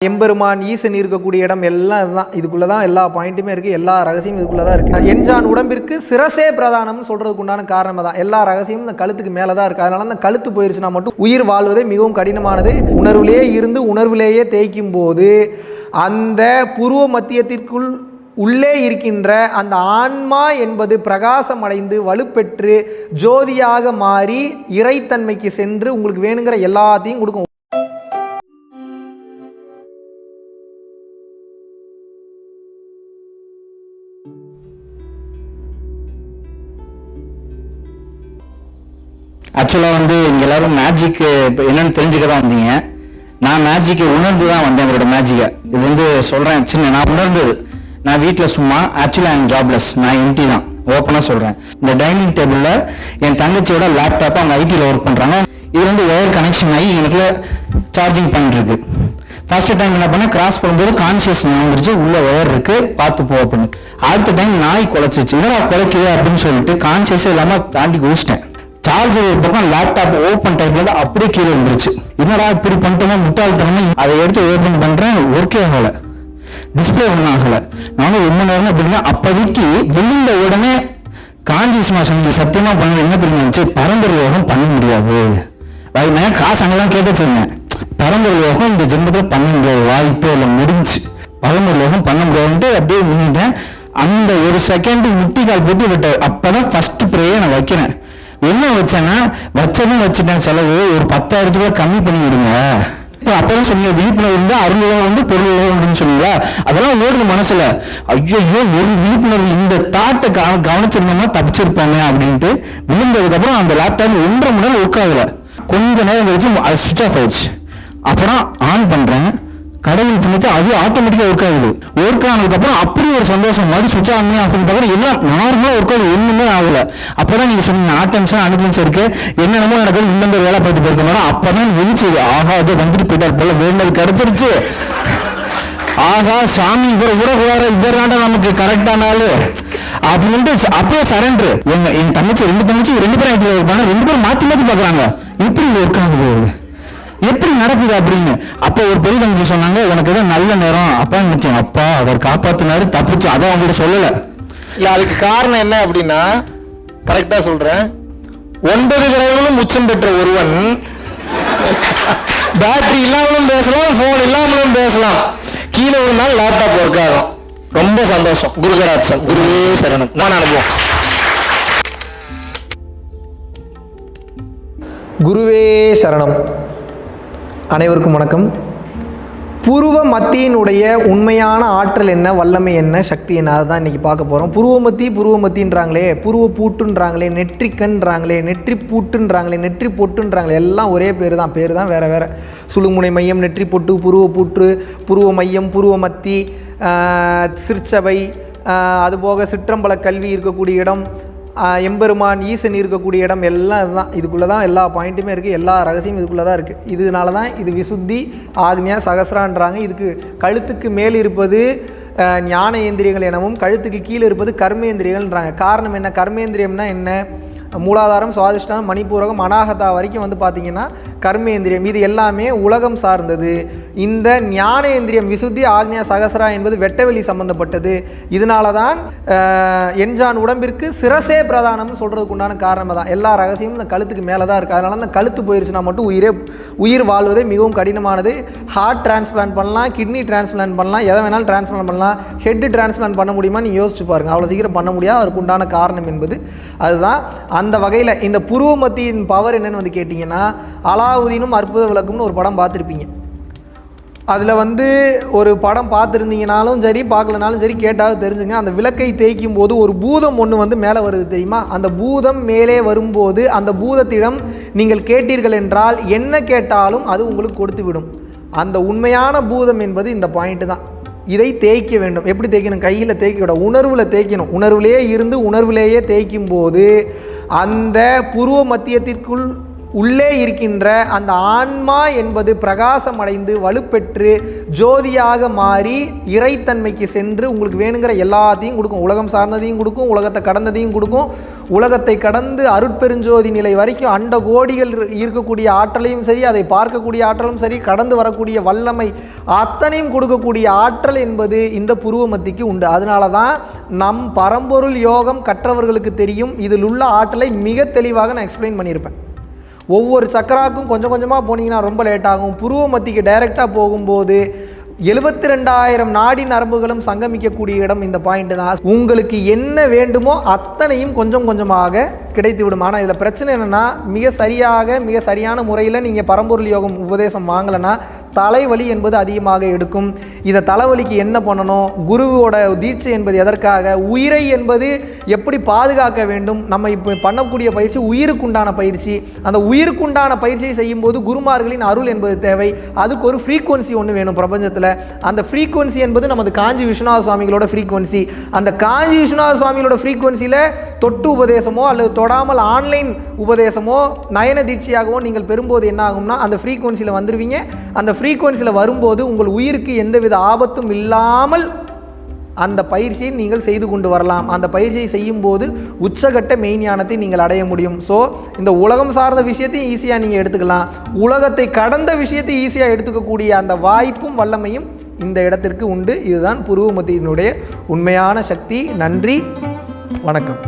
எம்பெருமான் ஈசன் இருக்கக்கூடிய இடம் எல்லாம் இதுதான். இதுக்குள்ளே தான் எல்லா பாயிண்ட்டுமே இருக்குது. எல்லா ரகசியமும் இதுக்குள்ளே தான் இருக்குது. என்ஜான் உடம்பிற்கு சிரசே பிரதானம்னு சொல்கிறதுக்கு உண்டான காரணம் தான். எல்லா ரகசியமும் இந்த கழுத்துக்கு மேலே தான் இருக்குது. அதனால அந்த கழுத்து போயிருச்சுன்னா மட்டும் உயிர் வாழ்வதே மிகவும் கடினமானது. உணர்விலேயே இருந்து உணர்விலேயே தேய்க்கும் போது அந்த புருவ மத்தியத்திற்குள் உள்ளே இருக்கின்ற அந்த ஆன்மா என்பது பிரகாசம் அடைந்து வலுப்பெற்று ஜோதியாக மாறி இறைத்தன்மைக்கு சென்று உங்களுக்கு வேணுங்கிற எல்லாத்தையும் கொடுக்கும். ஆக்சுவலாக இங்கே எல்லாரும் மேஜிக்கு என்னன்னு தெரிஞ்சுக்க தான் வந்தீங்க. நான் மேஜிக்கை உணர்ந்து தான் வந்தேன். அவரோட மேஜிக்கை இது சொல்கிறேன். சின்ன நான் உணர்ந்தது. நான் வீட்டில் சும்மா ஆக்சுவலாக ஐம் ஜாப்லெஸ். நான் எம்டி தான். ஓப்பனாக சொல்கிறேன். இந்த டைனிங் டேபிளில் என் தங்கச்சியோட லேப்டாப்பை அவங்க ஐடியில் ஒர்க் பண்ணுறாங்க. இது ஒயர் கனெக்ஷன் ஆகி எனக்கு சார்ஜிங் பண்ணிருக்கு. ஃபர்ஸ்ட் டைம் என்ன பண்ண கிராஸ் பண்ணும்போது கான்சியஸ் வந்துருச்சு. உள்ள ஒயர் இருக்கு, பார்த்து போ அப்படின்னு. அடுத்த டைம் நாய் குலைச்சிச்சு. என்னடா குலைக்குது அப்படின்னு சொல்லிட்டு கான்சியஸே இல்லாமல் தாண்டி குதிச்சிட்டேன். சார்ஜர் ஒரு பக்கம் லேப்டாப் ஓப்பன் டைப்ல அப்படியே கீழே வந்துருச்சு. என்னடா இப்படி பண்ணிட்டோமா முட்டாள்தனமா. அதை எடுத்து ஓப்பன் பண்றேன், ஒர்க்கே ஆகல, டிஸ்பிளே ஒன்றும் ஆகல. நானும் ரொம்ப நேரம் அப்படின்னா அப்போதைக்கு விழுந்த உடனே காஞ்சிஸ் மாசம் சத்தியமா பண்ண என்ன தெரிஞ்சு பரம்பரை யோகம் பண்ண முடியாது. நான் காசு அங்கெல்லாம் கேட்டு வச்சிருந்தேன். பரம்பரை யோகம் இந்த ஜென்மத்தில் பண்ண முடியாது, வாய்ப்பே இல்லை, முடிஞ்சு. பரம்பரை யோகம் பண்ண முடியாதுன்ட்டு அப்படியே முன்னிட்டேன். அந்த ஒரு செகண்ட் முட்டி கால் போட்டு விட்டேன். அப்பதான் ஃபர்ஸ்ட் ப்ரேயை நான் வைக்கிறேன். என்ன வச்சேன்னா வச்சதும் வச்சுட்டேன். செலவு ஒரு 10,000 ரூபாய் கம்மி பண்ணி விடுங்க. இப்போ அப்பதான் சொன்னீங்க விழிப்புணர்வு அருள் பொருள் சொன்னீங்களா, அதெல்லாம் ஓடுது மனசுல. ஐயோ ஒரு விழிப்புணர்வு இந்த தாட்டை கவனிச்சிருந்தோம்னா தப்பிச்சிருப்பாங்க அப்படின்ட்டு விழுந்ததுக்கு அப்புறம் அந்த லேப்டாப் 1.5 மணி நேரம் ஒர்க் ஆகல. கொஞ்ச நேரம் கழிச்சு அது சுவிச் ஆஃப் ஆயிடுச்சு. அப்புறம் ஆன் பண்றேன், கடவுள் திணிச்சு அது ஆட்டோமேட்டிக்கா ஒர்க் ஆகுது. ஒர்க் ஆனதுக்கு அப்புறம் அப்படி ஒரு சந்தோஷம் மாதிரி சுவிட்ச் ஆன் பண்ணி ஆஃப் பண்ணி எல்லாம் நார்மலா ஒர்க் ஆகுது, ஒண்ணுமே ஆகல. அப்பதான் நீங்க சொன்னீங்க ஆட்டம்ஸா அனுபவம் இருக்கு, என்னென்னமோ எனக்கு இந்த வேலை பார்த்து போயிருக்கோம். அப்பதான் விழிச்சு ஆகா அது வந்துட்டு போயிட்டார் போல, வேண்டது கிடைச்சிருச்சு. ஆகா சாமி இவர் உறவுவார இவராண்ட நமக்கு கரெக்டான ஆளு அப்படின்ட்டு அப்பயே சரண்டர். என் தங்கச்சி 2 தங்கச்சி 2 பேரும் ஆக்டிவ் இருப்பாங்க. 2 பேரும் மாத்தி மாத்தி பாக்குறாங்க இப்படி ஒர்க் ஆகுது, எப்படி நடக்குது அப்படின்னு. அப்ப ஒரு பெரிய தங்கச்சி சொன்னாங்க உனக்கு ஏதோ நல்ல நேரம் அப்பா நினைச்சேன். அப்பா அவர் காப்பாத்தினாரு, தப்பிச்சு. அதான் அவங்கள்ட்ட சொல்லல. இல்ல அதுக்கு காரணம் என்ன அப்படின்னா கரெக்டா சொல்றேன். 9 கிரகங்களும் உச்சம் பெற்ற ஒருவன் பேட்டரி இல்லாமலும் பேசலாம், போன் இல்லாமலும் பேசலாம். கீழே ஒரு நாள் லேப்டாப் ஒர்க் ஆகும். ரொம்ப சந்தோஷம். குருகராட்சம், குருவே சரணம். நான் அனுபவம். குருவே சரணம். அனைவருக்கும் வணக்கம். புருவ மத்தியினுடைய உண்மையான ஆற்றல் என்ன, வல்லமை என்ன, சக்தி என்ன, அதை தான் இன்றைக்கி பார்க்க போகிறோம். புருவ மத்தின்றாங்களே, புருவ பூட்டுன்றாங்களே, நெற்றிக்கன்றாங்களே, நெற்றி பூட்டுன்றாங்களே, நெற்றி பொட்டுன்றாங்களே, எல்லாம் ஒரே பேர் தான் வேறு வேறு. சுழுமுனை மையம், நெற்றி பொட்டு, புருவ பூற்று, புருவ மையம், புருவ மத்தி, சிற்சபை, அதுபோக சிற்றம்பல கல்வி இருக்கக்கூடிய இடம், எம்பெருமான் ஈசன் இருக்கக்கூடிய இடம் எல்லாம் இதுதான். இதுக்குள்ளே தான் எல்லா பாயிண்ட்டுமே இருக்குது. எல்லா ரகசியமும் இதுக்குள்ளே தான் இருக்குது. இதனால தான் இது விசுத்தி ஆக்ஞா சகசிரான்றாங்க. இதுக்கு கழுத்துக்கு மேல் இருப்பது ஞானேந்திரியங்கள் எனவும் கழுத்துக்கு கீழே இருப்பது கர்மேந்திரியங்கள்ன்றாங்க. காரணம் என்ன? கர்மேந்திரியம்னா என்ன? மூலாதாரம், சுவாதிஷ்டானம், மணிப்பூரகம், அநாகதா வரைக்கும் பார்த்திங்கன்னா கர்மேந்திரியம். இது எல்லாமே உலகம் சார்ந்தது. இந்த ஞானேந்திரியம் விசுத்தி ஆக்ஞா சகசரா என்பது வெட்டவெளி சம்பந்தப்பட்டது. இதனால தான் என்ஜான் உடம்பிற்கு சிரசே பிரதானம்னு சொல்கிறதுக்கு உண்டான காரணம் தான். எல்லா ரகசியமும் இந்த கழுத்துக்கு மேலே தான் இருக்குது. அதனால அந்த கழுத்து போயிருச்சுன்னா மட்டும் உயிர் வாழ்வதே மிகவும் கடினமானது. ஹார்ட் டிரான்ஸ்பிளான்ட் பண்ணலாம், கிட்னி டிரான்ஸ்பிளான்ட் பண்ணலாம், எதை வேணாலும் டிரான்ஸ்பிளான்ட் பண்ணலாம். ஹெட் டிரான்ஸ்பிளான்ட் பண்ண முடியுமா நீ யோசிச்சு பாருங்கள். அவ்வளோ சீக்கிரம் பண்ண முடியாது. அதுக்கு உண்டான காரணம் என்பது அதுதான். அந்த வகையில் இந்த புருவ மத்தியின் பவர் என்னன்னு கேட்டிங்கன்னா, அலாவுதீனும் அற்புத விளக்கும்னு ஒரு படம் பார்த்துருப்பீங்க. அதில் ஒரு படம் பார்த்துருந்தீங்கனாலும் சரி, பார்க்கலனாலும் சரி, கேட்டாவது தெரிஞ்சுங்க. அந்த விளக்கை தேய்க்கும் போது ஒரு பூதம் ஒன்று மேலே வருது தெரியுமா? அந்த பூதம் மேலே வரும்போது அந்த பூதத்திடம் நீங்கள் கேட்டீர்கள் என்றால் என்ன கேட்டாலும் அது உங்களுக்கு கொடுத்து விடும். அந்த உண்மையான பூதம் என்பது இந்த பாயிண்ட்டு தான். இதை தேய்க்க வேண்டும். எப்படி தேய்க்கணும்? கையில் தேய்க்க விட, உணர்வில் தேய்க்கணும். உணர்விலேயே இருந்து உணர்விலேயே தேய்க்கும் போது அந்த புருவ மத்தியத்திற்குள் உள்ளே இருக்கின்ற அந்த ஆன்மா என்பது பிரகாசம் அடைந்து வலுப்பெற்று ஜோதியாக மாறி இறைத்தன்மைக்கு சென்று உங்களுக்கு வேணுங்கிற எல்லாத்தையும் கொடுக்கும். உலகம் சார்ந்ததையும் கொடுக்கும், உலகத்தை கடந்ததையும் கொடுக்கும். உலகத்தை கடந்து அருட்பெருஞ்சோதி நிலை வரைக்கும் அண்ட கோடிகள் இருக்கக்கூடிய ஆற்றலையும் சரி, அதை பார்க்கக்கூடிய ஆற்றலும் சரி, கடந்து வரக்கூடிய வல்லமை அத்தனையும் கொடுக்கக்கூடிய ஆற்றல் என்பது இந்த புருவ மத்திக்கு உண்டு. அதனால தான் நம் பரம்பொருள் யோகம் கற்றவர்களுக்கு தெரியும். இதில் உள்ள ஆற்றலை மிக தெளிவாக நான் எக்ஸ்பிளைன் பண்ணியிருப்பேன். ஒவ்வொரு சக்கராக்கும் கொஞ்சம் கொஞ்சமாக போனீங்கன்னா ரொம்ப லேட் ஆகும். புருவ மத்திக்கு டைரெக்டாக போகும்போது 72,000 நாடி நரம்புகளும் சங்கமிக்கக்கூடிய இடம் இந்த பாயிண்ட் தான். உங்களுக்கு என்ன வேண்டுமோ அத்தனையும் கொஞ்சம் கொஞ்சமாக கிடைத்து விடும். ஆனால் இதில் பிரச்சனை என்னென்னா, மிக சரியான முறையில் நீங்கள் பரம்பொருள் யோகம் உபதேசம் வாங்கலைன்னா தலைவலி என்பது அதிகமாக எடுக்கும். இதை தலைவலிக்கு என்ன பண்ணணும், குருவோட தீட்சை என்பது எதற்காக, உயிரை என்பது எப்படி பாதுகாக்க வேண்டும், நம்ம இப்போ பண்ணக்கூடிய பயிற்சி உயிருக்குண்டான பயிற்சி. அந்த உயிருக்குண்டான பயிற்சியை செய்யும்போது குருமார்களின் அருள் என்பது தேவை. அதுக்கு ஒரு ஃப்ரீக்குவன்சி ஒன்று வேணும் பிரபஞ்சத்தில். அந்த ஃப்ரீக்குவன்சி என்பது நமது காஞ்சி விஸ்வநாத சுவாமிகளோட ஃப்ரீக்குவன்சி. அந்த காஞ்சி விஸ்வநாத சுவாமிகளோட ஃப்ரீக்குவன்சியில் தொட்டு உபதேசமோ அல்லது தொடாமல் ஆன்லைன் உபதேசமோ நயன தீட்சையாகவோ நீங்கள் பெறும்போது என்ன ஆகும்னா, அந்த ஃப்ரீக்குவன்சியில் வந்துடுவீங்க. அந்த ஃப்ரீக்குவன்சியில் வரும்போது உங்கள் உயிருக்கு எந்தவித ஆபத்தும் இல்லாமல் அந்த பயிற்சியை நீங்கள் செய்து கொண்டு வரலாம். அந்த பயிற்சியை செய்யும் போது உச்சகட்ட மெய்ஞானத்தை நீங்கள் அடைய முடியும். ஸோ இந்த உலகம் சார்ந்த விஷயத்தையும் ஈஸியாக நீங்கள் எடுத்துக்கலாம், உலகத்தை கடந்த விஷயத்தை ஈஸியாக எடுத்துக்கக்கூடிய அந்த வாய்ப்பும் வல்லமையும் இந்த இடத்திற்கு உண்டு. இதுதான் புருவ மத்தியினுடைய உண்மையான சக்தி. நன்றி, வணக்கம்.